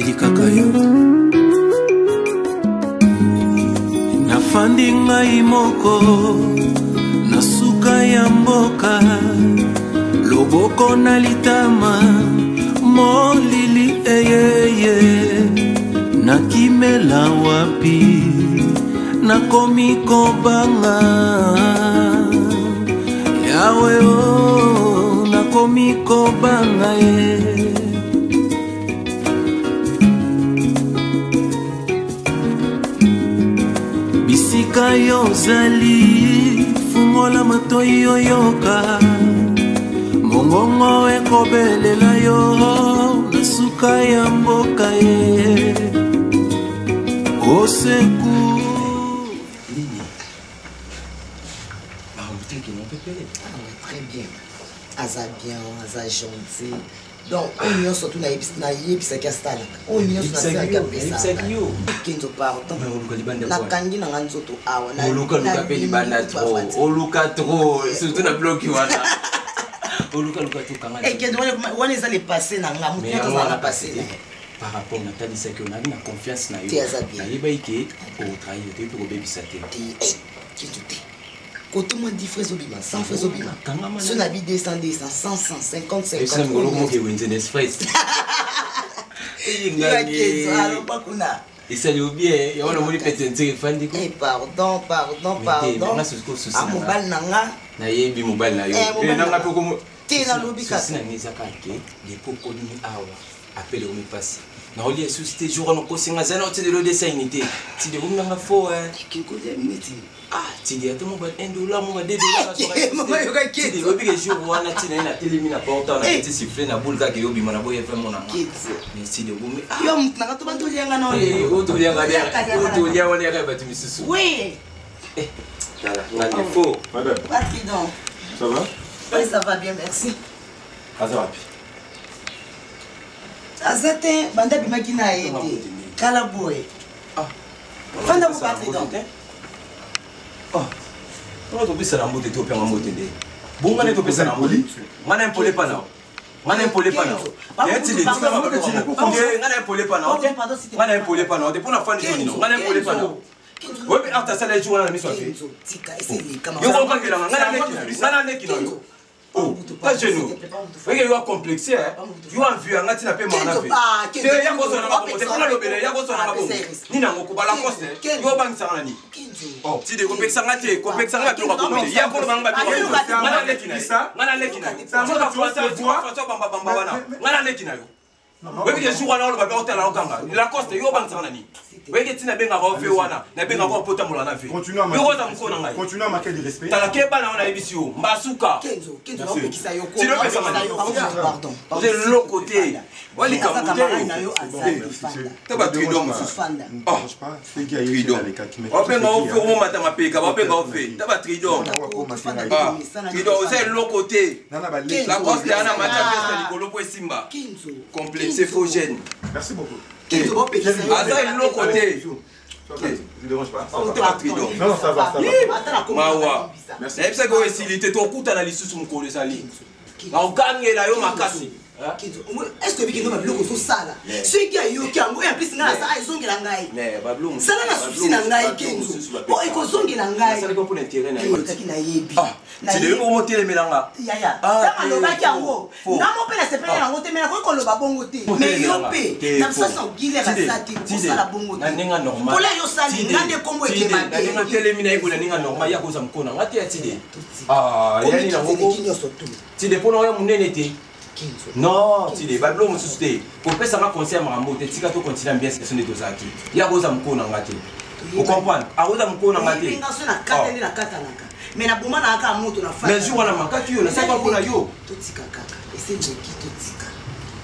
ezali kaka yo. Nafandi ngai moko na suka ya mboka, loboko na litama molili eyeye, nakimela wapi nakomi kobanga yawe o, nakomi kobanga ye. Bisika yo zali fungola matoi yoyoka, mongongo ekobelela yo na suka ya mboka ye. Oseku très bien. Aza bien, aza gentil. Donc, on y a surtout na yebisa kastala. On y a surtout na kapesa. Kinzo pardon. Na kangi na nganzoto awa na. Oluka peli banda trop. Oluka trop. Surtout na bloki wana. Oluka tout kanga. Et que on est allé passer na ngamu. Mais on a passé par rapport à Nathalie, c'est qu'on a une confiance na yo. Na yeba ike pour travailler te pour bebisa te. Kinzo te. Côté moins 10 fraises au bima, 100 fraises au bima. Si on habite 200, 100, 150, 50. Et c'est un gros mot qui est une fraise. Et ça lui bien, et on a voulu péter un téléphone. Pardon. Ah, mobile nanga. Na yebi mobile na yo. Et nanga poko mo. Té na lobi ka. C'est na nisa ka ke, les poko ni awa. Appelle au mi passe. Na oli est suscité jour on ko singa zana ote de lo dessin unité. Ti de nanga fo Qui ko de minute. Ah, tu dis à tout le monde $1, mon $2 sur la tu dis, depuis que je vois na tina na télémina portant na petit sifflet na boule ka ke yobi mana boye fait mon amour. Mais si de vous yo mutna to bantu lianga na ole. O to lianga on est batu misusu. Oui. Voilà, on a des faux. Madame. Patridon. Ça va? Oui, ça va bien, merci. Azarapi. Azate banda bimaki na été. Kala boy. Ah. Fanda ko patridon. Oh, on a ça la mbote to pema mbote nde. Bonga ne to pesa na mbote. Ngana impole pa na. Ngana impole pa na. Ya ti le tika ma ko. Ngana impole pa na. Ngana impole pa na. De pona fani to nino. Ngana impole pa na. Wewe after sala ju wana na miso afi. Tika ese kama. Yo ko ngela ngana neki na yo. Oh, pas genou. Regarde, il est complexé, hein. Il a vu un gars qui n'a pas mal à faire. Il y a quoi sur la bombe? C'est pas le bébé, il y a quoi sur la bombe? Ni n'a pas la poste. Il y a pas de sang là ni. Oh, si des complexes ça ngate, complexes ça ngate, on va commenter. Il y a quoi dans la bombe? Ngana lekina ça. Ngana lekina. Ça va faire ça bamba bamba wana. Ngana lekina yo. Wewe ke jour wana lo ba hôtel la okanga. La coste yo bang sang là ni. Wewe tina benga ba fe wana, na benga ba pota mola na fe. Continue à marquer. Continue à marquer du respect. Tala ke bana wana ebisio, mbasuka. Kenzo on peut qui ça yo ko. Pardon. C'est de l'autre côté. Wali kamuté. Taba tridon fanda. Oh, c'est gars tridon. On peut nga ofe mo mata mapeka, on peut nga ofe. Taba tridon. Ah, tridon c'est de l'autre côté. La coste yana mata festa likolo po simba. Complexe faux gène. Merci beaucoup. Kenzo on peut qui ça yo. Ah, ça de l'autre côté. Je ne dérange pas. Non, ça va. Mawa. Merci. C'est ça que vous essayez de tout à la liste sur mon col de sali. On gagne là, on m'a cassé. Est-ce que vous avez vu ça là? Ceux qui ont eu qui ont en plus ça ils ont ngai. Mais Bablou. Ça na souci na ngai Kenzo. Bon ikozongi na ngai. Ça pour l'intérêt na. Qui na yebi. Tu devais monter les mélanga. Ya. Ça maloba ki yango. Na mo pe na sepela yango te mais na ko loba bongo te. Mais yo pe na ça son gile ka sati ko sala bongo te. Na ninga normal. Pour les yo sali ngande kombo e ke mabe. Na ninga telemina iko na ninga normal ya ko za mkona. Ngati ya tide. Ah, yani na bongo. Tide pona ya munene te. Non, tu vas blâmer sur ce. Pour faire ça, conseil à Marambo, tu sais que tu continues bien ce que tu as dit. Il y a Rosa Mkona ngate. Vous comprenez? A Rosa Mkona ngate. Mais na boma na aka moto na fa. Mais je wana makati yo, na saka kona yo. Totika kaka. Ese joki totika.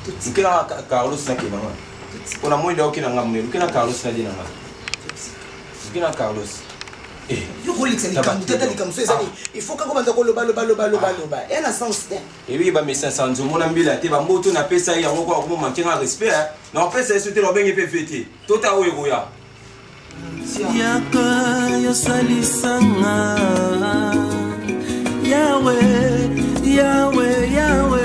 Totika Carlos na ke mama. Ona moyo okina ngamune, okina Carlos na dina ngata. Okina Carlos. Il faut que et la sens et oui, mais 500 jours, mon ami, là, tu vas monter, on appelle ça, il y a encore un manquer un respect. Non, après, c'est sauter le bain et peut fêter. Tout à où est Yaka, Yossalisanga, Yahweh, Yahweh, Yahweh.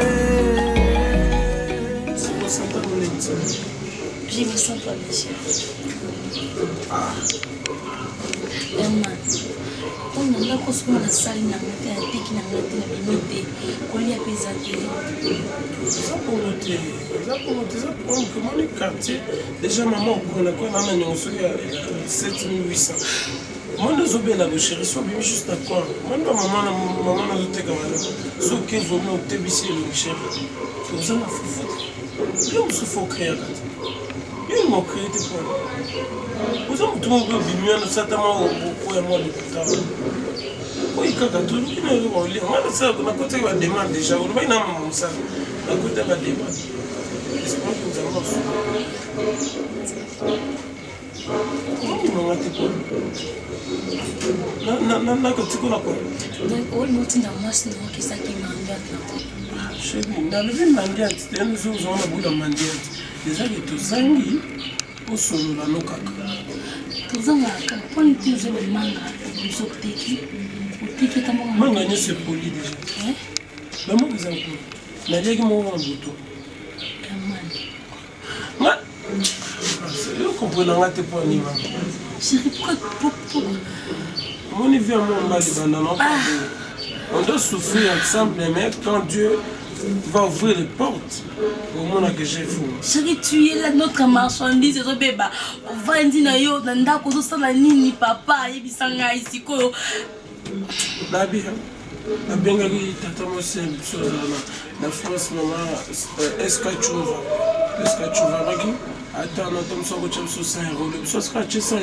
J'ai mis On a construit la salle, on a monté un pic, on a monté la binoté, on y a pesé. Ça pour noter, comment les quartiers. Déjà, maman, on a quoi? Maman, on se dit à 7800. Moi, nous sommes bien là, chérie, soit bien juste à quoi? Moi, maman, nous sommes comme ça. Sauf que vous nous tébissez, le chéri. Vous avez un fou. Bien, on se faut créer. Bien, on m'a créé des points. Vous avez tout le monde bien, nous sommes au point de plus tard. Oui, quand tout le monde est là, on a côté la demande déjà. On va y aller dans ça. On a côté la demande. J'espère que nous allons on doit souffrir ensemble, mais quand Dieu va ouvrir les portes, au monde que j'ai fou. Chérie, tu es là, notre marchandise, on va dire yo, nanda kozo sana nini papa, yebisanga ici ko. La bien tata moi c'est la France maman est-ce que tu vas regarder attends non comme ça vous avez 100 €, le soit scratché 100 €,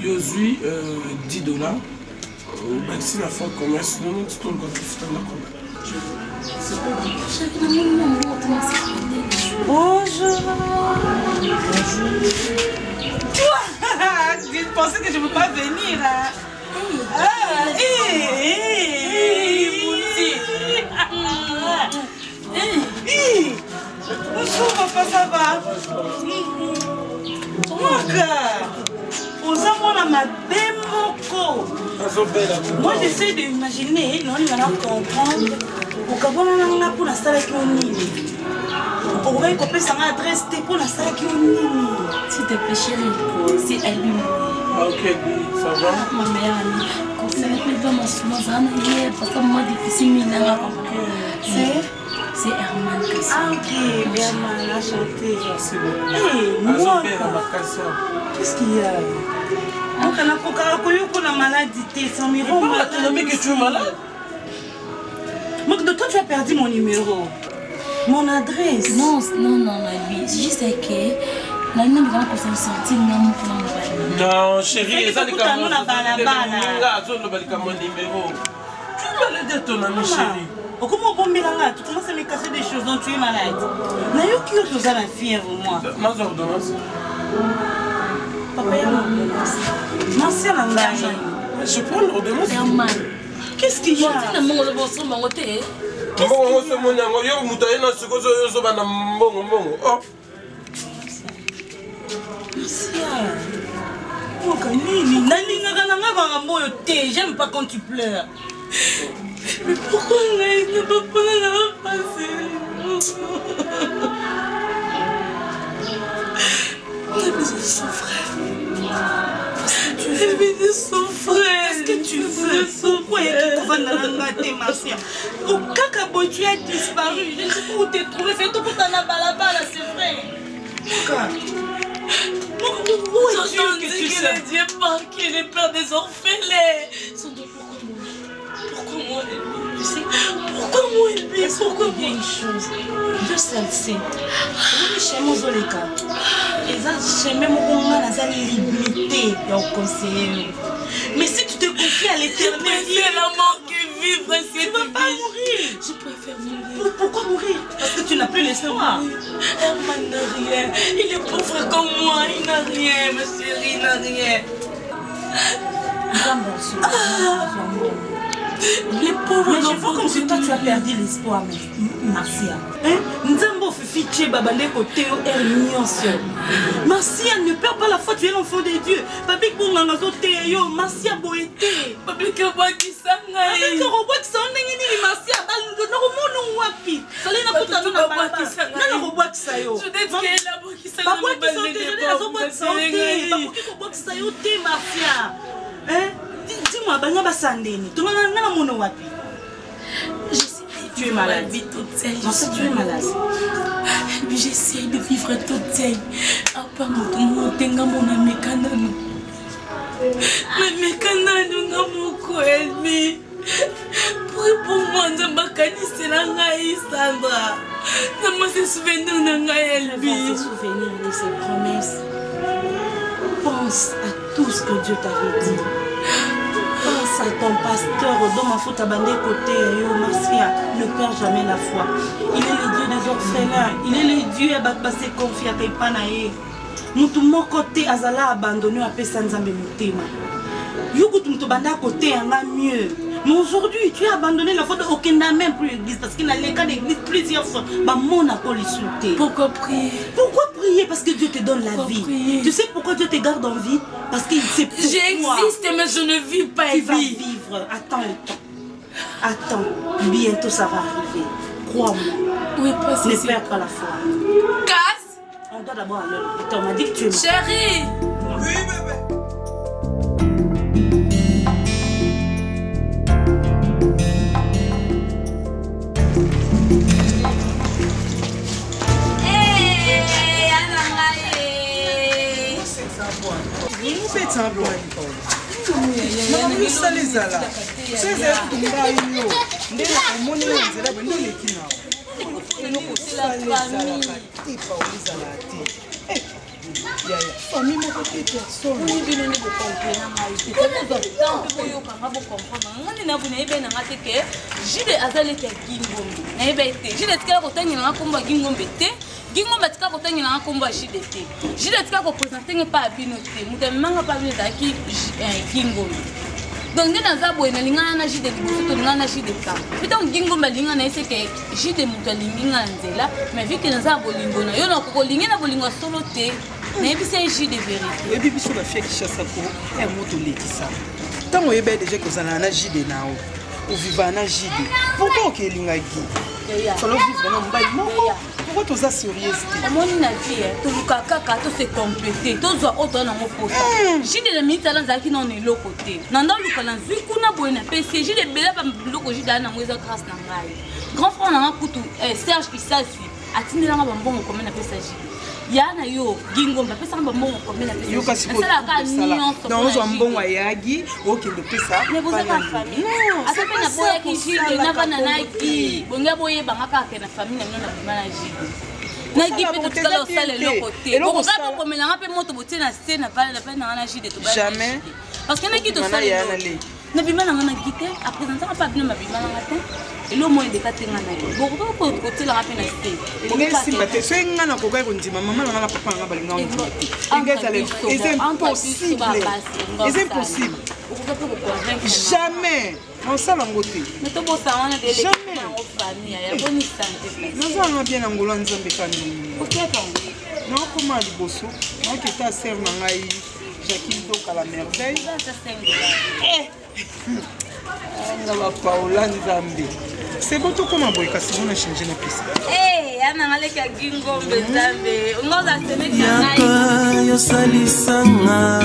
yozui $10. Si la fois commerce nous nous tout le temps bonjour. Tu pensais que je ne peux pas venir là? Bonjour papa, ça va? Moi j'essaie d'imaginer, non, il va comprendre. Pour la salle qui on va copier son adresse pour la salle qui s'il te plaît chérie, c'est elle. Ok, ça va? Ma meilleure amie, quand c'est le ma souvent parce que moi difficile c'est Herman Kassi. Ah ok, Herman, enchanté. C'est bon. Moi, qu'est-ce qu'il y a? On a maladie, c'est un numéro. Que tu es malade? De toi, tu as perdu mon numéro. Mon adresse. Non, lui. C'est juste que. Non, chérie, ça n'est pas mon numéro. Tu es malade, ton ami, chérie. Comment bon mélange? Tu commences à me cacher des choses dont tu es malade. Mais qui est la fièvre, moi? Ma ordonnance. Papa, il y a l'ordonnance. Merci à l'engagement. Je prends l'ordonnance. Qu'est-ce qu'il y a? J'aime pas quand tu pleures. Mais pourquoi on ne peut pas la passer? On a besoin de son frère. Tu as besoin de son frère. Qu'est-ce que tu veux? Pourquoi tu vas dans la tête, Marcia? Au cacaboy, tu as disparu. Je ne sais pas où tu t'es trouvé. C'est tout pour t'en abalabala, c'est vrai. Où est-tu que tu sais? Dieu marqué les pères des orphelins. Pourquoi moi, tu sais? Pourquoi moi, lui? Pourquoi il y a une chose? Dieu seul sait. Oui, chez moi, Zoleka. Et ça, chez moi, on a limité au conseiller. Mais si tu te confies à l'éternel, c'est la mort que vivre. Tu ne vas pas mourir. Je préfère mourir. Pourquoi mourir? Parce que tu n'as plus l'espoir. Herman n'a rien. Il est pauvre comme moi. Il n'a rien, ma chérie, il n'a rien. Les pauvres, mais je vois comme si toi tu as perdu l'espoir, Marcia. Nzambo fiché babande côté Marcia, ne perds pas la foi, tu es l'enfant de Dieu. Papi Bunganga yo, Marcia boité. Papi Kabaki Sanga. Papi Robot Sanga Marcia, no wapi. Salina puta no Kabaki Sanga. Non Robot Sayo. Je dis que la Boki Sanga. Papa qui sont déjà la Robot Santé. Papa qui Robot ça yo te Marcia. Hein? Dis-moi, banga basandeni. Tu n'as mon wapi. Je sais tu es malade. Vie toute seule. Non, ça tu es malade. J'essaie de vivre toute seule. À part mon tenga mon ami kanano. Mais kanano nga moko elmi. Pour moi, c'est la ngaï, Sandra. Je me souviens de la Elbi. Se souvenir de ses promesses. Pense à tout ce que Dieu t'avait dit. Pense à ton pasteur, dont ma faute a bandé côté, Marcia. Ne perds jamais la foi. Il est le Dieu des orphelins. Il est le Dieu à passer confiance à Panae. Moutou mon côté, Azala abandonné à Pessanzambe Moutema. Yugo tu banda côté, en a mieux. Mais aujourd'hui, tu as abandonné la foi de aucun même plus l'église parce qu'il a les cas d'église plusieurs fois. Bah, mon appel insulté. Pourquoi prier? Pourquoi prier? Parce que Dieu te donne la vie. Prier? Tu sais pourquoi Dieu te garde en vie? Parce qu'il sait pourquoi. J'existe, mais je ne vis pas. Tu vas vivre. Attends le temps. Attends. Bientôt ça va arriver. Crois-moi. Oui, pas ne perds pas la foi. Casse. On doit d'abord aller à l'hôpital. On m'a dit que tu es mort. Chérie. Oui, bébé. famille moko te personne ni bino ni comprendre ngai te tant que boyoka nga bo comprendre ngani na buna ebe na ngate ke jide azale ke gingombe na ebe te jide tika ko tangina nga komba gingombe te gingombe tika ko tangina nga komba jide te jide tika ko présenter pa bino te muta manga pa bino taki gingombe donc dans za boye na lingana na jide liboso to lingana na jide ka putain gingombe lingana ese ke jide muta linginga nzela mais vu que na za bolingo na yo na ko lingena bolingo solo te. Mais c'est un jus de vérité. Et puis, si la fille qui chasse à quoi, elle monte au lit. Tant qu'on est déjà que ça n'a pas jus de nao, ou vivant un jus de. Pourquoi qu'il y a un gui? Faut le vivre dans le bail. Pourquoi tu as sérieux? Mon avis, tu le caca, tu sais compléter, tu dois autant dans mon poste. Jus de la minute à l'anzaki non est l'autre côté. Nanda le calanzu, kuna boina PC, jus de bella pas l'autre jus d'ana mouza grâce nangai. Grand frère n'a pas coutu, Serge Kisasi, a tenu la main bon comme on appelle ça jus. Yana yo gingomba pesa ngamba mbongo komela pesa yo kasi ko non zo mbongo yagi okende pesa ne boza ka famille asa pe na boya ki jide na bana na ki bonga boye bangaka ke na famille na bimana jide na ki pe to tsala osale lokote ko ka komela ngape moto botie na scène na bana na jide to ba jamais parce que na ki to sala na bimana ngana kite a présenter pas bien ma bimana ngate et le moins de katenga na yo beaucoup ko côté la rapena c'était merci mate so ngana ko ga ko ndima mama na papa nga balinga on c'est impossible c'est impossible jamais on sala ngote mais to bossa wana de l'équipe en famille ya boni santé nous allons bien ngolo nzambe kanu OK non comment liboso moi qui ta sœur na ngai Jacqueline donc à la merveille Paola Nzambe. C'est bon tout comme un boy, parce qu'on a changé la piste. Eh, Anna Maleka Gingombe Nzambe. On a tenu Yaka Yosali Sanga.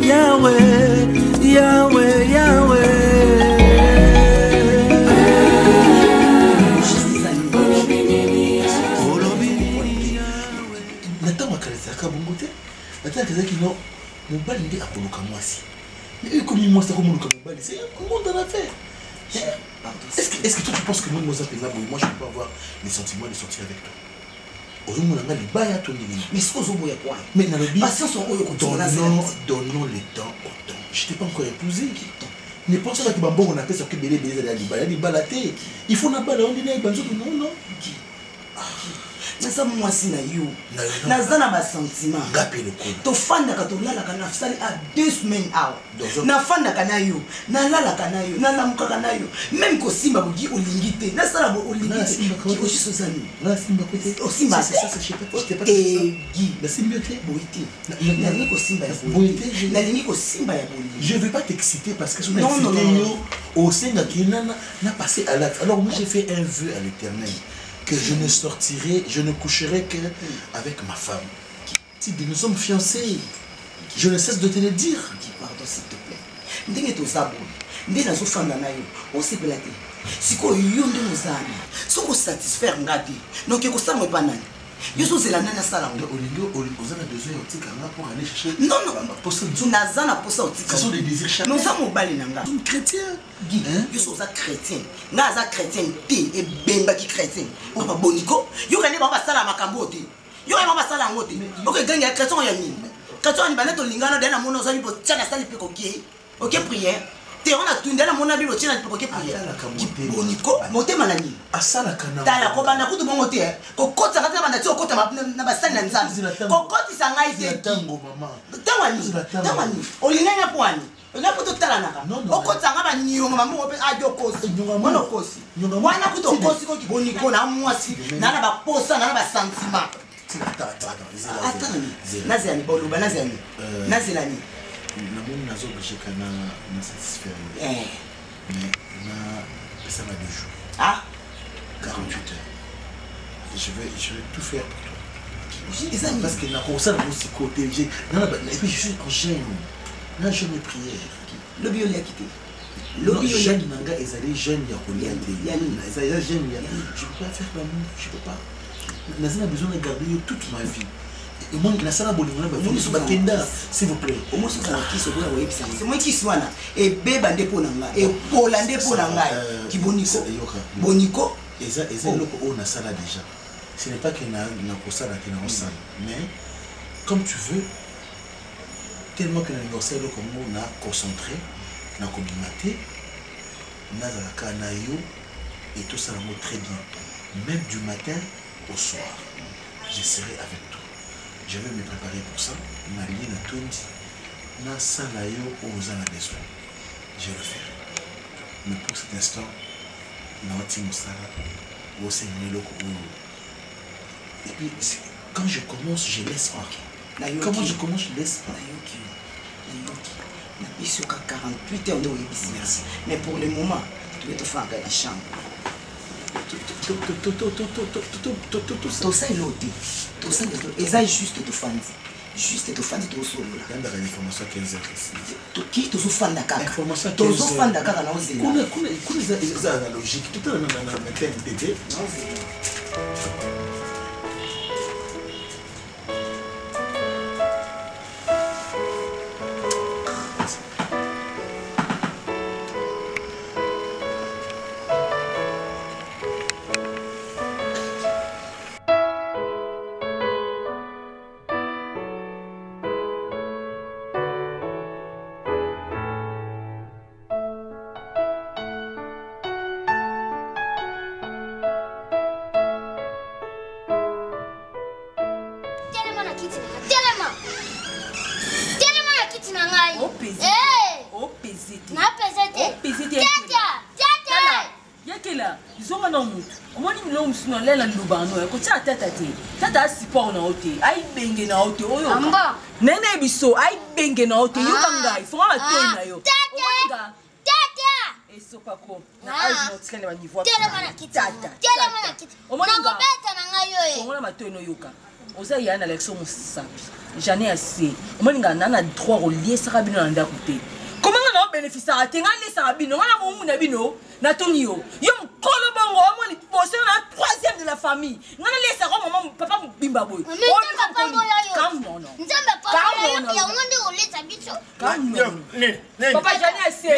Yahweh, Yahweh, Yahweh. Nathan Makalesaka Bungote. Nathan Kazaki non. Mon bal n'est à Poloka Moisi. Mais comme moi, c'est comme Mobali, c'est comment on a fait? Est-ce que toi tu penses que moi, moi je ne peux pas avoir les sentiments de sortir avec toi? Mais ce qu'on a quoi? Mais dans le donnons le temps au temps. Je t'ai pas encore épousé. Ne pense pas que on appelle ça que bébé il faut n'a pas non non. Ça moi si na yo nazana ba sentiment ngapelo ko to fanda ka to lala kana fsali a 2 semaines out na fanda kana yo na lala kana yo na lamuka kana yo même ko simba bugi olingite na sala bo olingite ki ko shiso sani na simba ko te o simba ça je sais pas et gi la symbiote boité na ni ko simba ya boité na ni ko simba ya boité je veux pas t'exciter parce que son non au senga qui n'a passé à l'acte. Alors moi j'ai fait un vœu à l'Éternel que je ne sortirai, je ne coucherai qu'avec ma femme. Nous sommes fiancés. Je ne cesse de te le dire. Pardon, s'il te plaît. Ndenge tozabo. Ndenge nazofanda na yo. Osepela te. Siko yo nde nozana. Soko satisfaire ngati. Donc ekosamo pa nani. Yo so zela nani asala ngo. Olingo ozana besoin otika nga pour aller chercher. Non non. Posa nazana posa otika. Ce sont des désirs chacun. Nous sommes mobali nanga. Un chrétien. Guy, yo so za chrétien. Na za chrétien te e bemba ki chrétien. Papa boniko. Yo kane ba sala makambo te. Yo kane ba sala ngote. OK ganga chrétien ya nini? Chrétien ni banato lingana dena mono zo bibo tchana sali pe kokie. OK prière. Te on a tunda na mona bibo tchana pe kokie prière. Boniko motema na ni. Asala kana. Tala ko bana kutu bongo te. Ko kota kata bana ti okota na basali na nzambe. Ko koti sanga ite. Tango mama. Tawani. Olinganya kwani. On a poto talanaka. Okotanga ba nyonga mamu ope ajo kosi. Mono kosi. Wana kuto kosi ko kiboniko na mwasi. Nana ba posa nana ba sentiment. Attends. Nazani boluba nazani. Nazilani. Na mon nazo bishika na satisfaire. Mais ça va 2 jours. Ah 48 heures. Je vais tout faire pour toi. Parce que na kosa na aussi côté et puis je suis en gêne. Là, je me prière. Le bio l'a quitté. Le bio jeune manga, ils allaient jeunes, il y a jeune, je peux pas faire l'amour, je peux pas. Nous avons besoin de garder toute ma vie. Et moi, je suis s'il vous plaît. C'est moi qui suis là. Et bébé ndeponanga. Et Paul ndeponanga. Qui boniko. Boniko. Et ça, on a ça là déjà. Ce n'est pas qu'il y a un ça là qui est en salle. Mais, comme tu veux, tellement que l'anniversaire comme on a concentré, on a combiné, on a la canaille et tout ça va très bien. Même du matin au soir, je serai avec toi. Je vais me préparer pour ça. Ma ligne à tout dit, na salayo aux a besoin. Je vais le faire. Mais pour cet instant, on a un sala au Seigneur. Et puis quand je commence, je laisse pas. Comment je commence, je laisse pas. Il y a 48 heures de merci. Mais pour le moment, tu vas te faire la chambre. Tout ça est loté. Tout ça est loté. Et ça est juste de fan. Juste de fan de tout ça. Il y a une information 15 heures. Qui te souffre d'accord? Information 15 heures. Tu souffres d'accord dans nos îles. C'est la logique. Tout est dans la bébé. lela lubano ko cha tata te tata sipo na ote ai benge na ote oyo nene biso ai benge na ote yo kanga ifo ma to na yo tata eso pako na aji no tsene ba niveau tata omona beta na ngayo omona mato no yoka oza yana l'élection musapi jamais assez omona ngana na droit au lier sarabino na ndako te comment on bénéficier à tenga les sarabino ngana mo na bino na tonio yo mkolo bongo moi ni poser na troisième de la famille ngana les sarabino maman papa bimba boy papa jamais assez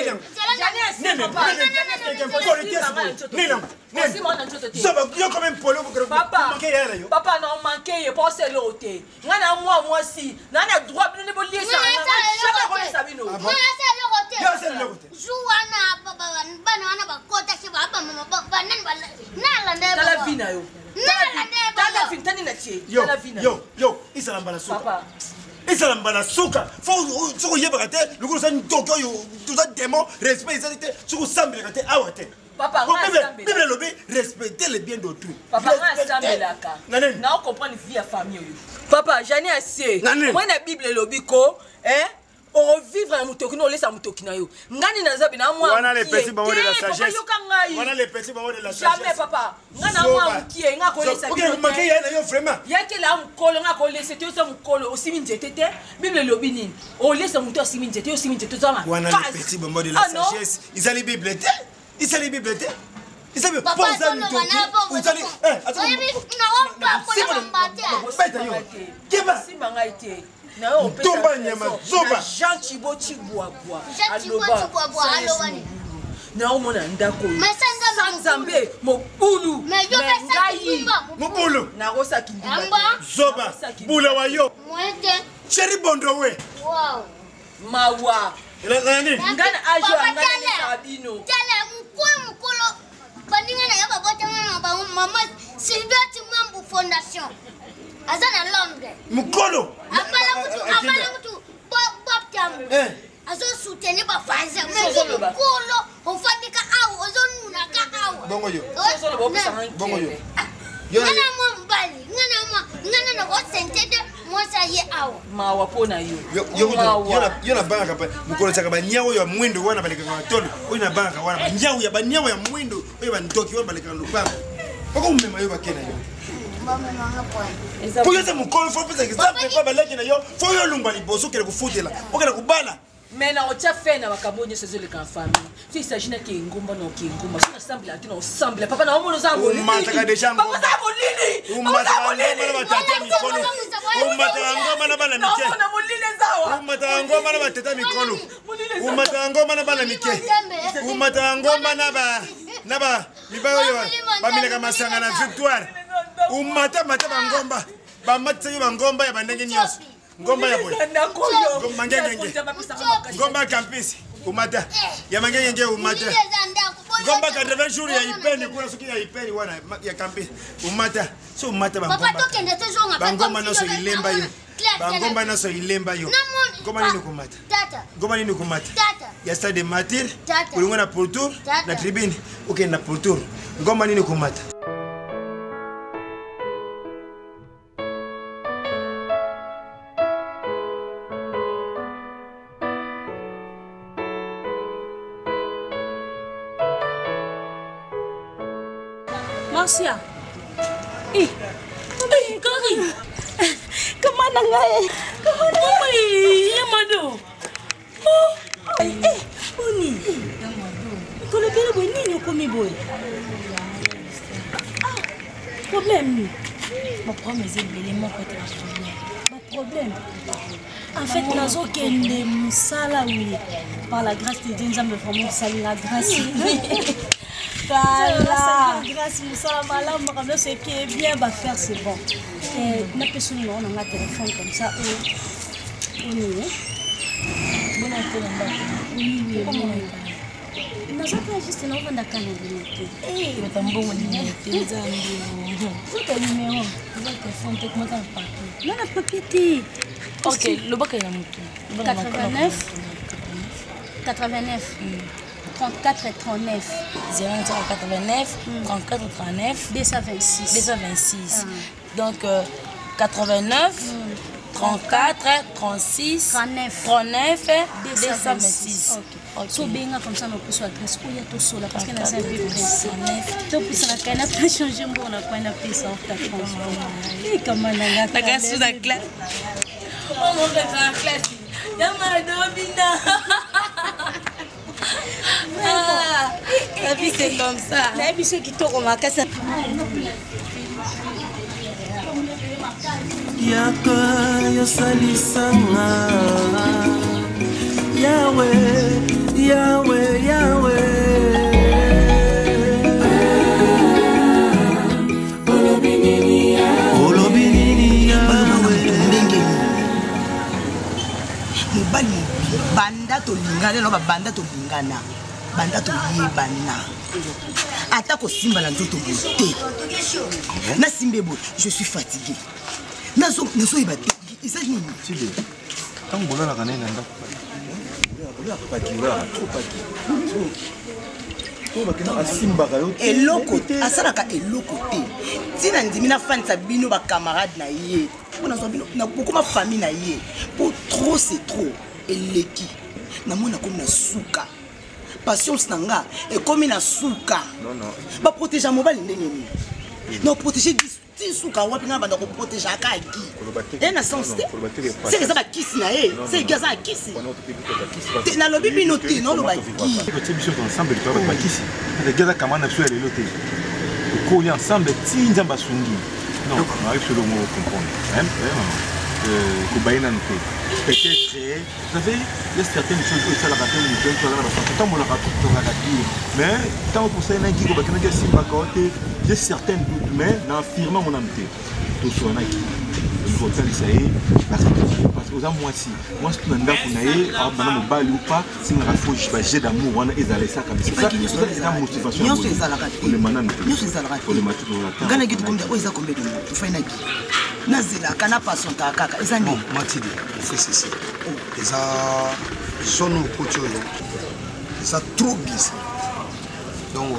papa non manqué penser l'autre ngana moi si nana droit ne bo lier ça jamais connaît sabino yo isalambala suka isalambala suka faut yebaka te lokolo sa ndoko yo toza démon respect ezali te soki osambelaka te awa te bible lobi respecter le bien d'autrui papa asambelaka na comprendre vie ya famille oyo papa jani assez moi na bible lobi ko vivre na mutoki no lesa mutoki na yo ngani naza bina moi wana les petits moments de la sagesse wana les petits moments de la sagesse jamais papa ngana moi qui nga ko lesa OK manke ya na yo vraiment yake la mukolo nga ko lesa te so mukolo osimi nzete te bible lobi nini o lesa muto osimi nzete osimi nzete to ma wana les petits moments de la sagesse ils allaient bible te ils allaient bible te ils allaient poser mutoki ils allaient simba ngai te Tomba nyama zoba Jean Chibo Chiboabwa aloba na omona ndako Nzambe mobulu mengai mobulu na rosa kindima zoba bula wayo chéri bondo we wow mawa nani ngana ajo ngana ni sabino tele mukolo baninga na yaba botama mama Sylvia Timambu Fondation azana Londres mukolo apala mutu pop tamu azo soutenir ba fans mais mukolo ofandika awo ozo nuna ka awo bongo yo bongo yo ngana mo mbali ngana na ko sentede mo sa ye awo mawa pona yo yo na banga pa mukolo chaka banyawo ya mwindo wana baleka kwa tondo oyo na banga wana banyawo ya mwindo oyo bandoki wana baleka lupango poko umema yo bakena yo pour que mon corps faut faire ça pas balaki na yo faut yo lumba liboso kele kufutela okela kubala mais na ocha fait na bakabonye sezo le famille si s'agit na kingumba no kingumba si ensemble ati na ensemble papa na omono zango ni mataka deja ngomba papa zango nini umata ngoma na batata mikolo umata ngoma na bana mike na molile zawa umata ngoma na batata mikolo umata ngoma na bana mike umata ngoma na ba mibayo yo bamileka masanga na victoire umata bangomba bamatse yo bangomba ya bandenge nyoso ngomba ya boy ngomba ngenge ngomba campus umata ya mangenge umata ngomba 80 jours ya ipeni kuna suki ya ipeni wana ya campus umata so umata bangomba naso ilemba yo bangomba naso ilemba yo ngomba nini kumata ngomba nini kumata ya stade martyr ulingo na pourtour na tribune ukenda pourtour ngomba nini kumata Marcia. Kari. Kemana ngai? Kemana? Yamado. Oni. Kalau bila boy ni nyokomi boy. Problème. Mon problème c'est l'élément côté mon problème. En fait, nazo kende musala oui. Par la grâce de Dieu, nous avons vraiment salué la grâce. Voilà. Grâce à ce qui est bien va faire, c'est bon. On a personne on a un téléphone comme ça. On est. Bon oui. Nous avons juste un enfant d'accord avec nous. Eh, on a un bon numéro. Vous avez un numéro. Vous avez un téléphone, tu comment ça va? Non, la papier. Ok, le bac est là. 89. 34 et 39. 0089, 34 et 39. 226. Donc 89, 34, 36, 39, 226. So bien comme ça, on peut soit adresse où il y a tout cela parce qu'on a ça peu pressé. Donc puis ça n'a pas changé, on n'a pas appris ça en France. Et comment on a la classe sous la classe. On monte dans la classe. Yamadobina. La vie c'est comme ça. La vie c'est qui te remarque ça. Yaka yosalisanga Yahweh, Yahweh, Yahweh. Olobinini Yahweh. Mobali banda to lingana no banda to lingana. Banda to yebana. Atako simba la nzoto bote. Na simbebo, je suis fatigué. Nazo ibate. Isa nini? Tibe. Tangola la kanena ndako. Eloko asalaka eloko te. Tina ndimi na fansa bino ba camarade na ye. On a bino na beaucoup ma famille na ye. Pour trop c'est trop. eleki namona comme na suka patience nanga et comme na suka ba protéger mobile ndenge ni non protéger ti suka wapi na banda ko protéger akaki et na sens c'est que ça ba kisi na c'est que ça kisi na lobi binoté non lo ba ki petit biso ensemble to ba kisi les gars comment na sur les loté ko y ensemble ti nzamba sungi non on arrive sur le mot comprendre même Kubaina n'était peut-être vous savez il y a certaines choses que ça la rappelle une chose là parce que tant on la rappelle mais tant pour ça il y a qui va que si pas côté j'ai certaines doutes mais dans affirmant mon âme tout soit là qui faut faire ça parce que aux moi si moi ce que nda kunaye abana mobali ou pas si na refuge ba jet d'amour wana ezala ça comme ça c'est la motivation nyonso ezala kati le manana nyonso ezala kati le matu na ta ngana gitu comme oza kombe de tu fais na ki nazela kana passion ta kaka ezandi matidi fait ceci eza sono kochoyo ça trop glissé donc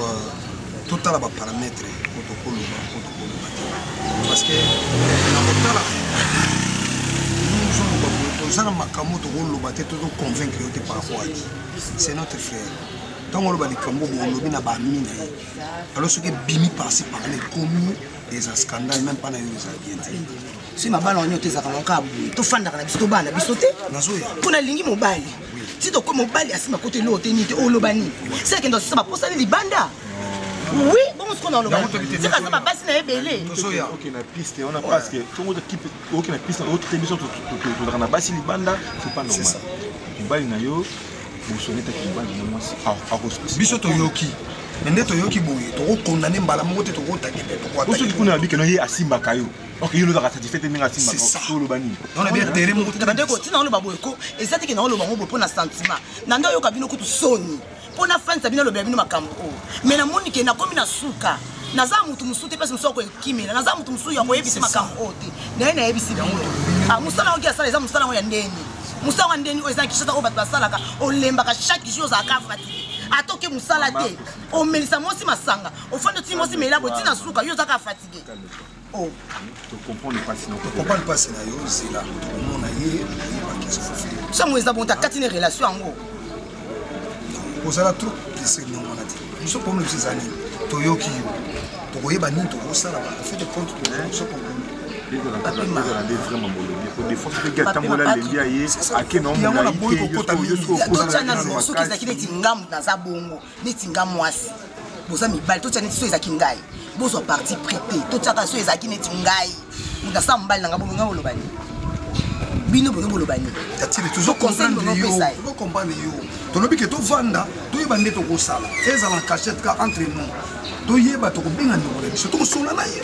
tout à la paramètre protocole parce que na kotala nous sommes makambo to loba te to convaincre yote par rapport à qui c'est notre frère tant on loba likambo bo lobi na ba mina alors ce que bimi passer par les commis des scandales même pas na yo ça bien si ma bala onyo te za kalonka bu to fanda kana biso to bana biso te nazoya kuna lingi mobali si to ko mobali asima côté lote ni te o lobani c'est que ndo ça ba posa ni libanda oui bon ce qu'on a le c'est quand ça va passer na ebele OK na piste on a parce que tout monde équipe OK na piste autre émission to na basi libanda c'est pas normal mobali na yo bo soneta ki mobali na moi a biso to yoki nde to yoki boye to condamner mbala mo te to ko takebe to ko attaquer ko na bikeno ye asimba kayo OK yo no ka satisfait te ninga asimba ko lo bani on a bien terrain mo te bande ko tina lo baboyeko ezati ke na lo bango bo pona sentiment na ndo yo ka bino kutu soni pona fan sabina lo bino makambo mais na moni ke na komi na suka naza mutu musute pesa musoko ekimela naza mutu musu ya koyebisi makambo ote na yebisi bino musala oki asala eza musala ya ndeni musala wa ndeni oza kishata o batba salaka o lembaka chaque jour za kafati atoke musala te o melisa mosi masanga o fando ti mosi mela bo tina suka yo za ka fatigué oh tu comprends pas sinon tu comprends pas c'est là yo c'est là tout le monde a yé pas qu'est-ce qu'il faut ça moi ça bon ta katine relation ngo vous allez trop plaisir non on a dit nous sommes comme les amis toyoki to koyeba nini to kosala ba fait de compte pour nous sommes comme vraiment des fois que gars tambola lendia ye akeno mona yo soki ezaki neti ngamu naza bongo neti ngamu mwasi boza mibali totia neti so ezaki ngai bozwa parti prêté totiaka so ezaki neti ngai ndasa mbali nanga bongo ngabo lobani bino bongo lobani tatile toujours comprendre yo to lobi ke to vanda to yeba ndeto ko sala ezala cachette ka entre nous to yeba to ko binga ndo le biso to sona na ye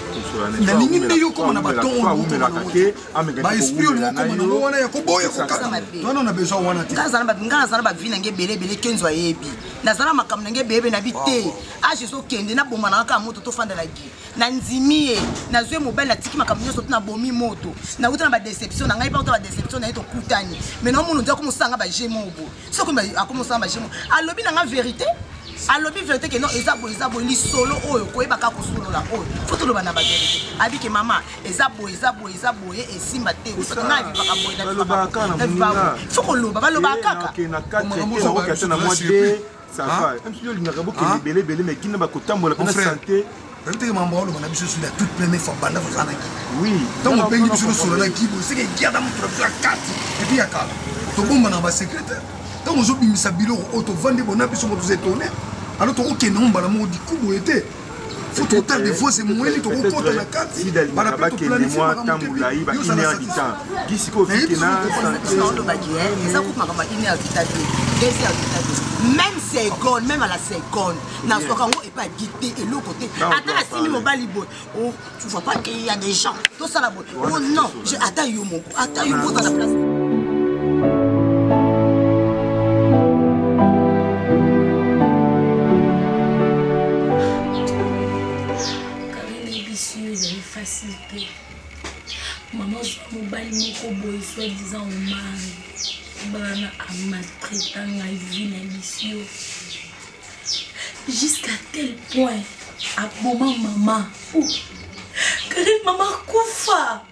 na ningi nde yo ko na baton on ba esprit on ko na wana ya ko boye ko kaka to on a besoin wana te ngana ba vina nge bele kenzo yebi nazala makamna nge bebe na bite a jeso kende na bomba na ka moto to fanda la gi na nzimie na zwe mobile na tiki makamna so na bomi moto na uta na ba déception na ngai pa uta ba déception na eto kutani mais non mon ndia ko musanga ba jemo bo so ko ba ko musanga ba jemo alobi na nga vérité alobi vérité que non ezabo li solo oyo ko eba ka ko solo la oyo foto lo bana ba vérité abike mama ezabo e simba te so na vi ba ka boy na va foko lo ba lo ba kaka na 4 na mois de ça va même si yo linga ka boke belé mais kina ba ko tambola na santé Peut-être que maman on a vu sur la toute première fois banda vous en oui donc on paye sur la qui c'est que garde mon la carte et puis il y a quand to bomba na ba secrétaire donc on zobi misabilo auto vendre bona biso vous étonner alors to OK non bala mo di kubo était faut total des fois c'est moins to compte la carte par rapport au planifier moi tambula yi ba ine à temps qui siko fikina santé lo ba qui ça coûte ma kama ine à vitalité même seconde même à la seconde na sokango et pas guité et l'autre côté attends la simi mobali boy oh tu vois pas qu'il y a des gens tout ça la boy oh non j'ai attends yo mon attends yo dans la place facilité maman mobile moko boy soi-disant au mari bana a maltraité na vie na mission jusqu'à tel point à moment maman Karine maman kufa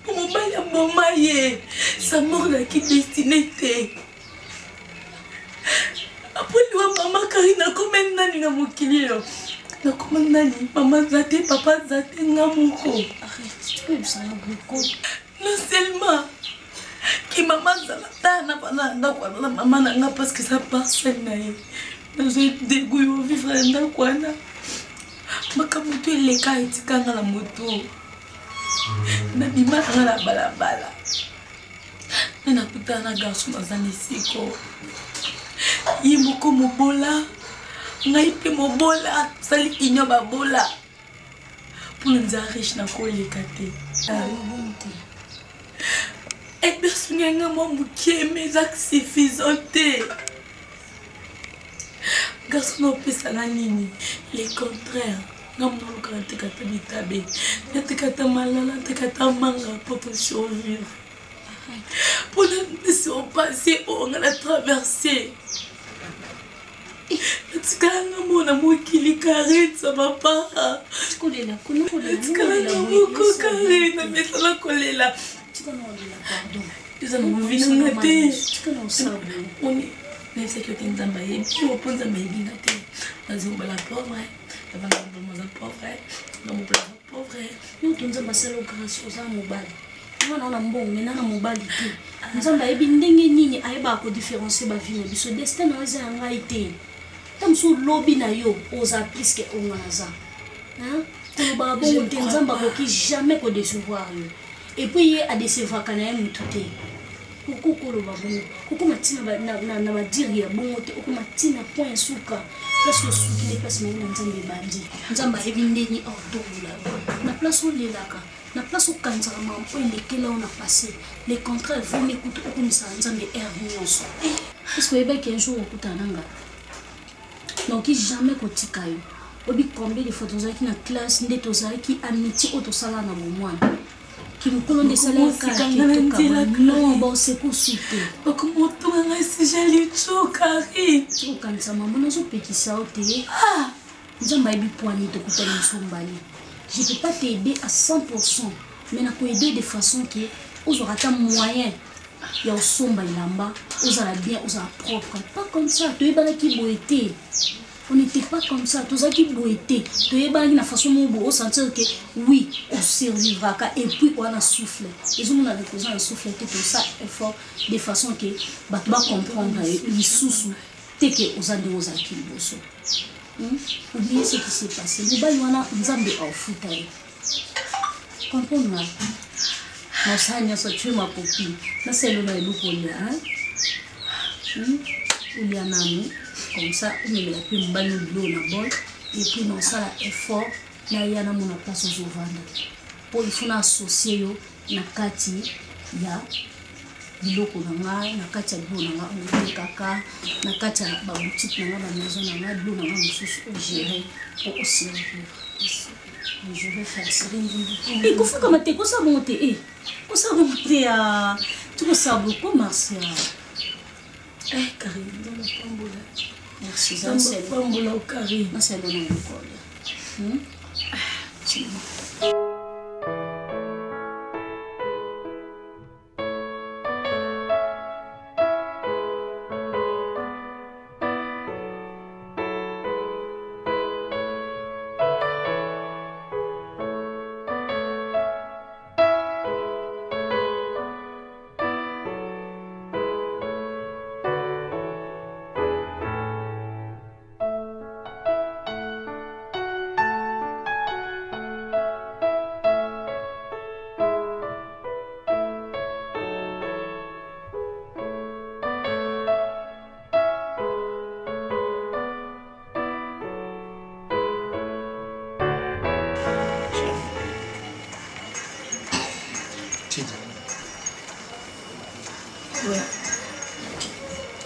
mobile ya mama ye sa mort naki destiné te apoliwa mama kari nakoma nani na mokili yo nakoma nani mama aza te papa aza te nga moko non seulement ki mama azala ta na bana ndako wana na mama na nga parce que ça parcelle na ye nazoi dégoût yo vivre na ndako wana makambo to eleka etikanga na moto nabima nanga na balabala nde nakutana na garçon naza na esiko ye moko mobola ngai mpe mobola tosali union babola mpona nzala riche nakoleka te ebesungi yanga mwa mokie me ezaki suffisant te garçon naopesanga nini le contraire nga mona oluka natekata bitabe natekata malala natekata manga mpo tosurvivre mpona mission passé oyo nga na traverse natikalanga mona mokili kare nza bapara natikalanga moko kare na mesala kolela eza na movinanga te nayebisaki ote nzambe ayebi opo nzambe ayebinga te nazobala pauvre naza pauvre namobala pauvre yo to nzambe asala grâce oza mobali mwana na mbongo mena na mobali te nzambe ayebi ndenge nini ayebaka kodifferencie bavi na biso destin na eza ya ngai te ta mosu lobi na yo oza pliske onga naza kolobaka bongo te nzambe akoki jamais kodecevoir yo epuis ye adecevaka na ye motu te okokoloba bongo okoma ntina na badiri ya bongo te okoma ntina point ya suka place osuki nde place mangi na nzambe ebandi nzambe ayebi ndeni aotobola na place olelaka na place okanzaka mampo elekela o na passé le contraire vomi kutu okumisaka nzambe aire nyonso parce que oyebaki un jour okutana nanga naoki jamais kotika yo obi combien de fois tozalaki na classe nde tozalaki amitié oyo tosala na bomwana kimokolo nde esalakaknon baosekusu te okomotonga ngai sijali to kari okanisa mama nazopekisa yo te nzambe ayebi poani tokutani mosombani je peux pas t'aider à 100%, mais na koaider de façon que ozwaka ata moyen ya osomba elamba ozala bien ozala propre pas comme ça toyebanaki boye te on n'était pas comme ça tozalaki boye te toyebanaki na façon moko boye osentir que oui osurvivraka et puis wana souffle ezomona rekoza na souffle te tosa effort de façon que bato bacomprendre lisusu te ke oza nde ozalaki liboso. Oubliez ce qui s'est passé. Mobali wana nzambe aofuta ye. Comprendre nga. Mosala nyonso tu es ma copine. Naselo na eloko olia. Olia nanu. Comme ça, omemela mpe mobali bilo na bol. Et puis nosala effort na ya na mona place ozovanda. Po il faut na associer yo na kati ya biloko na ngai na kati ya bilo na ngai kaka na kati ya baboutique na ngai bamaison na ngai bilo na ngai mosusu ogere po oservir. Je vais faire ça. Kofukama te kosabongo te kosabongo te ya tukosaba komarsia Karine dans la pambola. Merci dans la pambola au Karine. Merci à l'école.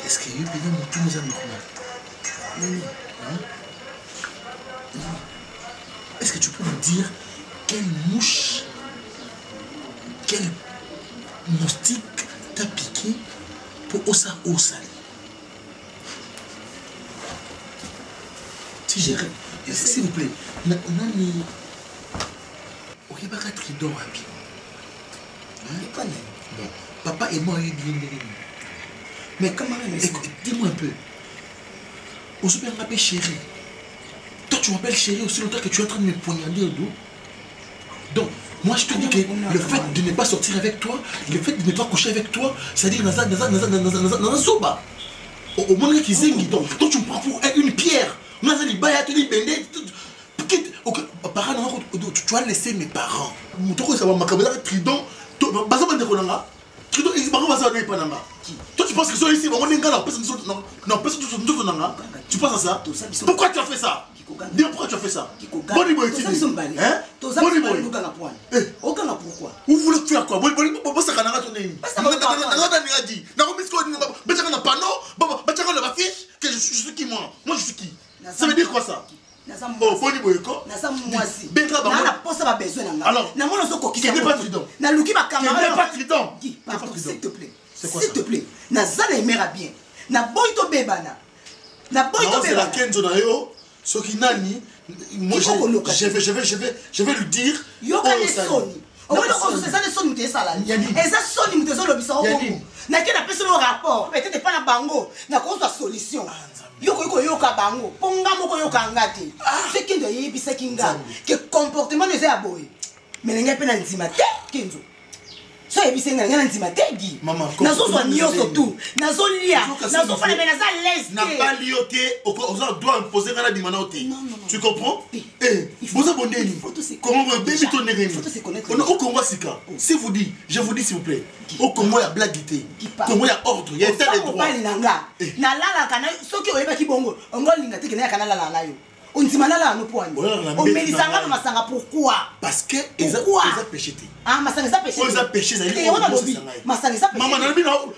Est-ce qu'il y a eu bien mon tous mes amis? Est-ce que tu peux me dire quelle mouche, quel moustique t'a piqué pour Osa Osal? Si j'ai... S'il vous plaît, on a mis... Ok, pas 4 rideaux rapide. Bon, papa et moi, mais comment dis-moi un peu. On se m'appelle chérie. Toi, tu m'appelles chérie aussi longtemps que tu es en train de me poignarder au dos. Donc, moi, je te dis que le fait de ne pas sortir avec toi, le fait de ne pas coucher avec toi, c'est-à-dire dans un soba. Au moment où ils donc tu me prends pour une pierre. Tu as laissé mes parents. Toi, tu penses qu'ils sont ici, non, tu penses à ça? Pourquoi tu as fait ça? Dis pourquoi tu as fait ça? Bonnie boy, tu dis. Hein? Bonnie boy. Pourquoi? Vous voulez faire quoi? Je suis qui moi? Moi je suis qui? Ça veut dire quoi ça? Oh, Bonnie boy, quoi? Alors, qui n'est pas trident? Qui n'est pas trident? S'il te plaît. S'il te plaît. Nazana et mère bien. Na boy to bebana. Na boy to bebana. C'est la Kenzo na yo. Ce qui nani. Moi je vais lui dire. Yo ka soni. O wena ko se ça les soni te sala. Et ça soni mute zo lobisa o. Na ke na pesa le rapport. Peut-être pas na bango. Na ko sa solution. Yo ka bango. Ponga moko yo ka ngati. C'est Kenzo yebisa kinga. Que comportement ne za boy. Mais nga pe na nzima te Kenzo. So ebisenga ngana nzima tegi nazo so nyoso tout nazo lia nazo fala mais naza leste na pas lioté on doit imposer ngana dimana oté tu comprends vous abonnez comment vous baby ton neremi on au Congo sika si vous dit je vous dis s'il vous plaît au Congo ya blaguité Congo ya ordre ya état de droit na lala kana soki oyeba ki bongo ngo linga te kana kana lala nayo on dit malala no point on melisanga masanga pourquoi parce que ils ont péché. Ah masanga ça péché ils ont péché ça masanga ça péché maman na bino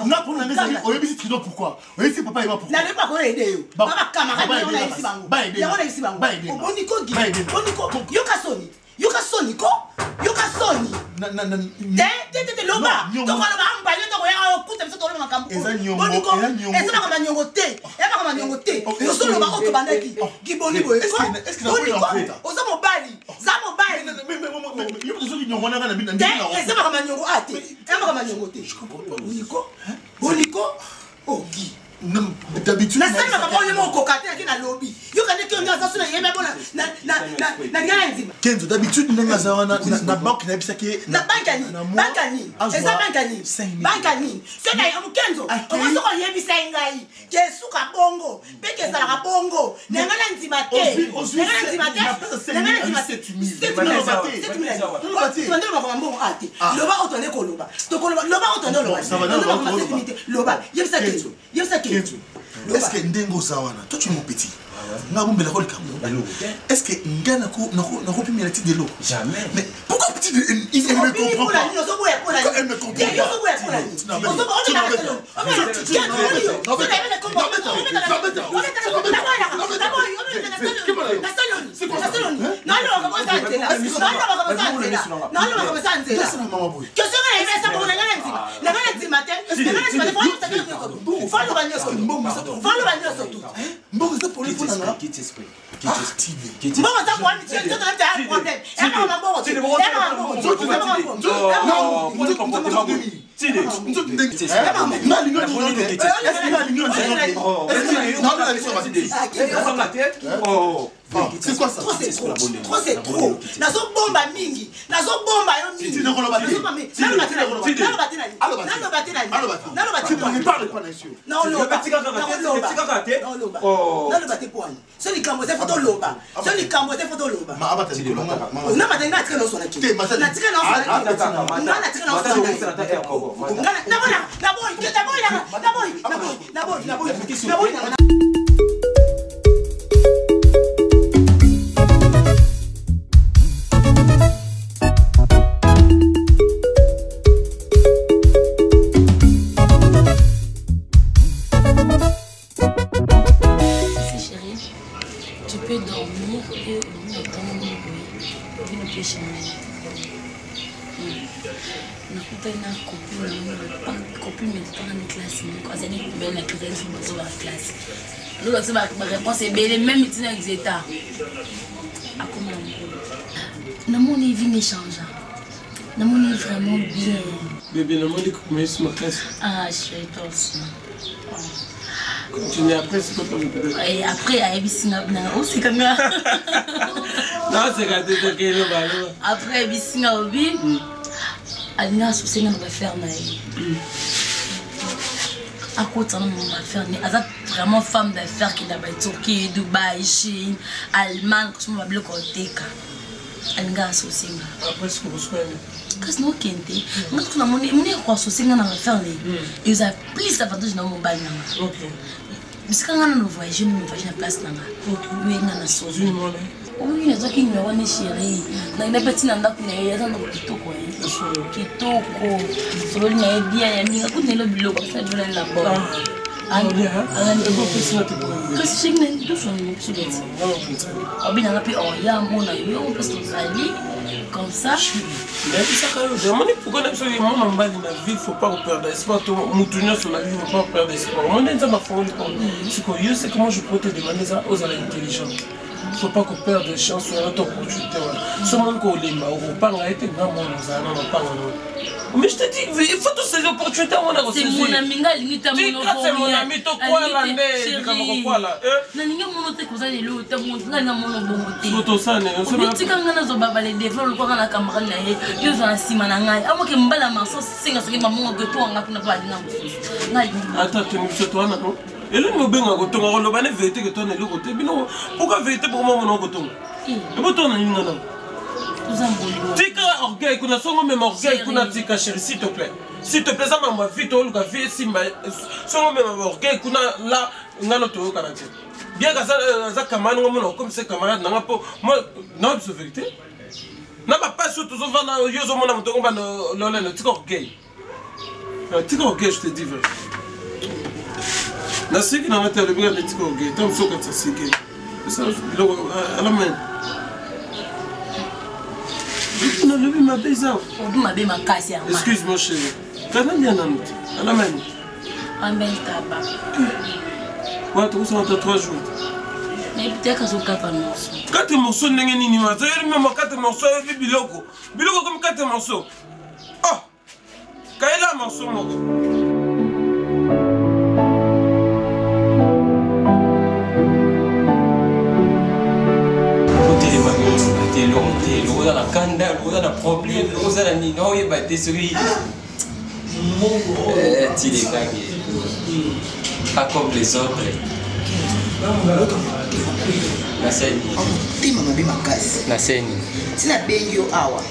na pour la maison oyebisi trido pourquoi oyebisi papa eba pourquoi na ne pas ko aider yo baba camarade on a ici bango ya on a ici bango boniko gi boniko yoka soni ko yoka soni te loba to ko loba ambaye to ko ya okuta biso to loba makambo boniko eza ba nyongo te yo so loba ko bandaki gi boniko est-ce que oza mobali za mobali yo to so nyongo na na bina eza ba nyongo ate eza ba nyongo te je comprends pas boniko oh gi d'habitude na sema kama yemo kokate ki na lobby yo kane ki onga sasuna yebe bona na ngana nzima Kenzo d'habitude ndanga za wana na banque na bisaki na bankani eza bankani sena ya Kenzo ozo ko yebisa ngai ke suka bongo peke za la bongo ngana nzima te est-ce que ndengo sawana toi tu es mon petit est-ce que ngana ko nako pimi la de l'eau jamais mais pourquoi petit il me comprend pas elle me comprend c'est quoi ça? Trop c'est trop. Nazo bomba mingi. Nazo bomba yo mingi. Tu ne parle pas là-dessus. Non, c'est les cambo, c'est photo loba. C'est les cambo, c'est photo loba. Non, mais t'as que non son acquis. Ma réponse est belle, même si c'est état. Mon vie ne change. Namoni vraiment bien. Bébé, namoni comment est-ce ma casse? Ah, chérie, toi aussi. Continue après, c'est pas le Et après, à Ebisinga, aussi comme ça. Non, c'est quand tu es le ballon. Après, Ebisinga, Obi, Alina, c'est un affaire. À côté de mon affaire, elle est vraiment femme d'affaires qui est là-bas, Turquie, Dubaï, Chine, Allemagne, que je me bloque au TK. Alina, associée. Après, ce que vous souhaitez. Parce que nous, Kente, nous avons associé dans l'affaire. Ils ont plus d'avantages dans mon bail. Parce que quand on voyage, nous voyageons à la place. Nous avons associé. Oui, nous avons une chérie. Nous avons petit nanda qui est dans le kitoko. Kitoko. Solo ni bien, ni ngakut ni lo bilo kwa sababu na la boa. Andia, andia kwa pesa watu. Kasi shingine ndio sio msubeti. Obina ngapi oya mona yo parce que ça dit comme ça. Mais ça quand même, demandez pourquoi nous sommes vraiment en bas de la vie, faut pas perdre espoir. Tout moutonner sur la vie, faut pas perdre espoir. Moi, dans ma folie, c'est que je sais comment je peux te demander ça aux intelligents. Il ne faut pas qu'on perde de chance sur notre opportunité. Ce monde qu'on l'a, on parle à être grand monde, on parle. Mais je te dis, il faut toutes ces opportunités. C'est mon ami, c'est mon ami, toi quoi là, quoi là. Naninga monote kozali lo te montunga na mono bongo te. Soto sana, on se met. Tika ngana zo baba le développe ko na camarade na ye. Yo zo asima na ngai. Amoke mbala maso singa singa mamongo ke to nga kuna pa dinga mususu. Ngai. Attends, tu me toi na non? Et là nous benga ko tonga ko lo bane vérité que toi na lo côté. Bino pourquoi vérité pour moi mon ko tonga? Et bo to na ninga na. Tika orgueil, kuna songo même orgueil, kuna tika chérie, s'il te plaît. S'il te plaît, ça m'a vite, on l'a vu, simba. Songo même orgueil, kuna là, ngano to karate. Bien que ça camarade, comme c'est camarade, n'a pas, moi, non, c'est vérité. N'a pas surtout, on va dans Yozo Mona, on va dans le tika orgueil. Tika orgueil, je te dis vrai. La série n'a pas été le bien de tika orgueil, tant que ça c'est que. Ça, à la main. Non, le ma baiser. Excuse-moi, chérie. Quand on vient dans nous, à la main. En même tabac. Ouais, tu as 3 jours. Mais peut-être que c'est 4 morceaux. 4 morceaux, n'est-ce pas? Même 4 morceaux, et biloko. Biloko comme 4 morceaux. Oh! Quand il a un morceau, mon gars. L'eau dans la canda, l'eau dans la problème, l'eau dans la nino, il va être celui. Tu les gagnés. Pas comme les autres. La scène. La scène. Si la benyo awa.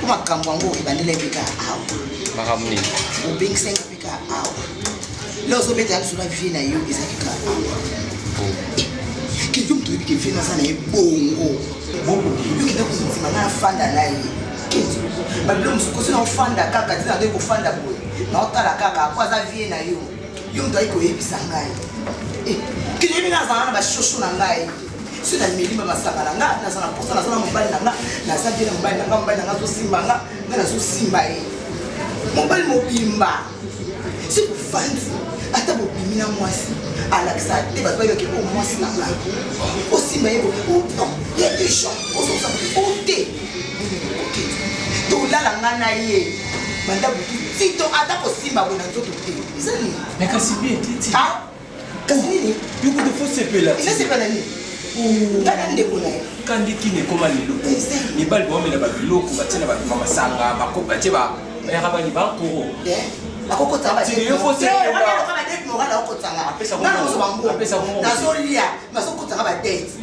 Kuma kamwango ibandile bika awa. Mahamni. Ou bing senga bika awa. Là zo beta sur la vie na yo izakika awa. Ki yum to ibike vie na sana e bongo. Bongo. Yuki na kuzitima na fanda na yi. Kinzo. Babilo musukosi na fanda kaka tina de ko fanda boy. Na otala kaka kwa za vie na yo. Yum to iko yebisa ngai. Ki yebi na zana ba shosho na ngai. Si na milima masakala nga na sana posa na sana mobali na nga na sana bien mobali na nga zo simba nga na zo simba e. Mobali mobimba. Si ku fanzi ata bobimi na mwasi. Alaksa te ba yo ke ko mwasi na nga. O simba e bo non, ye déjà o so sa o te. To la nga na ye. Manda butu sito ata ko simba bona nzoto te. Izali. Mais kasi bien titi. Ah? Kasi ni? Yuko de fausse pela. Ina se pela ni. Quand dit ne comment les locaux, les balles vont mettre les locaux, battre la maman sanga, ma coupe, battre la, mais à rabat les bancs pour eux. La cocotte ça va. C'est mieux faut c'est.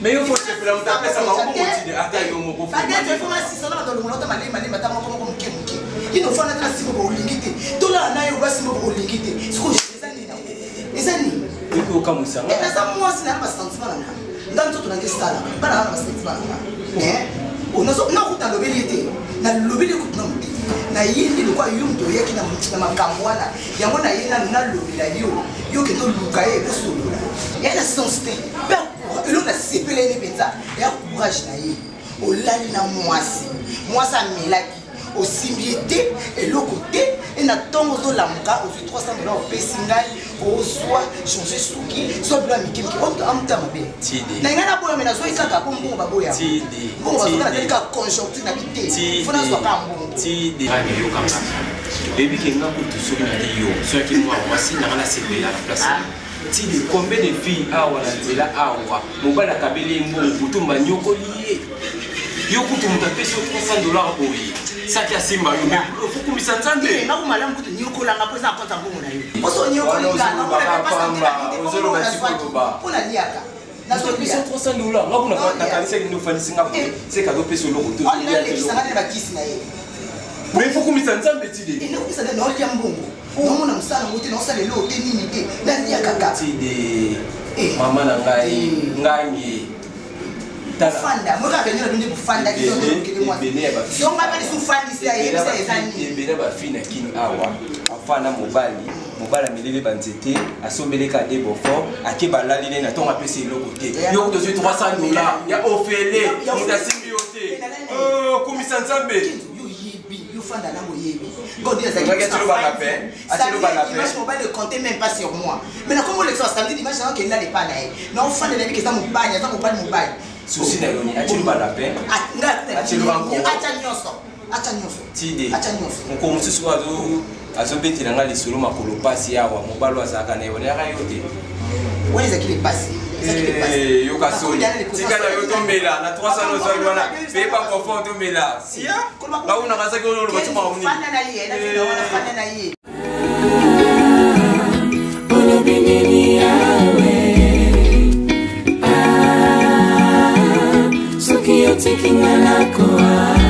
Mais il faut se faire un tapé ça va continuer à tailler au mot. Il nous faut notre cible pour l'ingité. Tout là, on a eu aussi pour l'ingité. Ce que je les années. Il faut comme ça. Et ça, moi, c'est un sentiment là. Dans tout le stade, pas la sentiment là. On a pas de l'obéité. Na l'obéité non. Na yindi kwa yumto yeki na makamwana. Yango na yena na lobila yo. Yo ke to lukaye ko solo. Ya la sensité. Pe ko lo na sepele ni penza. Ya courage na ye. O lali na mwasi. Mwasa milaki. O simbiete et le côté et na tongo zo lamuka au 300 $, au pesingai au soit changer souki soit bla mikimi on amta mabe na ngana boya mena zo isaka ko mbongo baboya mbongo bazoka na ka conjoncture na bité fona so ka mbongo ani yo kanga baby kenga kutu soki na yo soki moi voici na la CB la place tidi combien de filles awa na nzela awa mobala kabeli mbongo kutumba nyokoli yo kutumba peso 300 $ boyi saki asimba yo mais fukumisa nzambe na kumala mkutu nyokola nga poza konta mbongo na yo poso nyokola nga na mona pasa ndina ozolo basikoba pona liaka na so peso 300 $, ngakuna na kanisa ni ufanyisi ngapo c'est cadeau peso loko to on a les bisanga na bakisi na ye mais fukumisa nzambe tidi ino kumisa na olia mbongo nomona musala ngote na osala lo te nini te na liaka kaka tidi mama na ngai fanda moka benyo ndinde bufanda kizo ndokele mwa songa bali sufandisi ya yebisa ezani bene ba fina kin awa afana mobali milele banzete asombeleka de bofo akeba lalile na tonga pesi eloko te yo kuto 300 $, ya ofele muda symbiote kumisa nzambe yo yebi yo fanda nango yebi godi ezali atelo ba paix image mobile ne comptait même pas sur moi mais na comme l'exemple samedi dimanche na kenda le pana na ofanda na bikeza mobali ata mobali souci na yoni atelo ba la paix atelo encore acha nyonso tide moko mosusu azobetela nga lisolo makolo pasi awa mobalo azalaka na yo nayaka yo te wana ezakili pasi yoka soni tika na yo tomela na 300 ozali wana peyeba confort tomela sia baunaka saki ololoba tumauni olobingeli yawe soki yotikinga nakoa